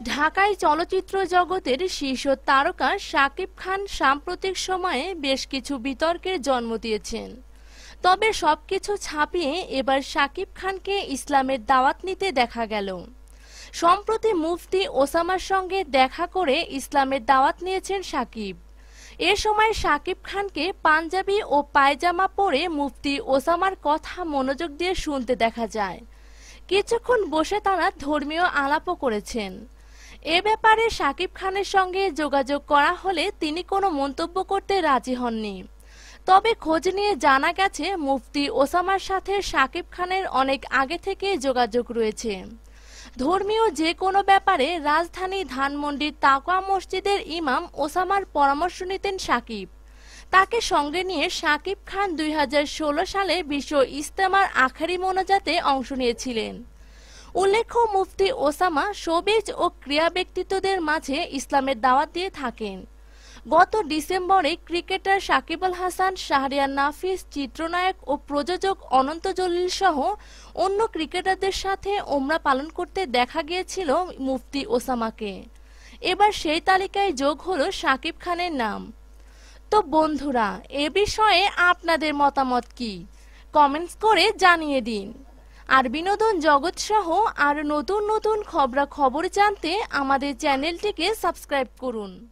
ঢাকায় চলচ্চিত্র জগতের শীর্ষ তারকা শাকিব খান সাম্প্রতিক সময়ে বেশ কিছু বিতর্কের জন্ম দিয়েছেন। তবে সবকিছু ছাপিয়ে এবার শাকিব খানকে ইসলামের দাওয়াত নিতে দেখা গেল। সম্প্রতি মুফতি ওসামার সঙ্গে দেখা করে ইসলামের দাওয়াত নিয়েছেন শাকিব। এ সময় শাকিব খানকে পাঞ্জাবি ও পায়জামা পরে মুফতি ওসামার কথা মনোযোগ দিয়ে শুনতে দেখা যায়। কিছুক্ষণ বসে তারা ধর্মীয় আলাপও করেছেন। এ ব্যাপারে শাকিব খানের সঙ্গে যোগাযোগ করা হলে তিনি কোনো মন্তব্য করতে রাজি হননি। তবে খোঁজ নিয়ে জানা গেছে মুফতি ওসামার সাথে শাকিব খানের অনেক আগে থেকে যোগাযোগ রয়েছে। ধর্মীয় যে কোনো ব্যাপারে রাজধানী ধানমন্ডির তাকওয়া মসজিদের ইমাম ওসামার পরামর্শ নিতেন শাকিব। তাকে সঙ্গে নিয়ে শাকিব খান 2016 সালে বিশ্ব ইজতেমার আখেরি মোনাজাতে অংশ নিয়েছিলেন। উল্লেখ্য, মুফতি ওসামা শোবিজ ও ক্রীড়া ব্যক্তিত্বদের মাঝে ইসলামের দাওয়াত দিয়ে থাকেন। গত ডিসেম্বরে ক্রিকেটার সাকিব আল হাসান, শাহরিয়ার নাফিস, চিত্রনায়ক ও প্রযোজক অনন্ত জলিল সহ অন্য ক্রিকেটারদের সাথে ওমরা পালন করতে দেখা গিয়েছিল মুফতি ওসামাকে। এবার সেই তালিকায় যোগ হলো শাকিব খানের নাম। তো বন্ধুরা, এ বিষয়ে আপনাদের মতামত কি? কমেন্টস করে জানিয়ে দিন। আর বিনোদন জগৎ সহ আর নতুন নতুন খবরাখবর জানতে আমাদের চ্যানেলটিকে সাবস্ক্রাইব করুন।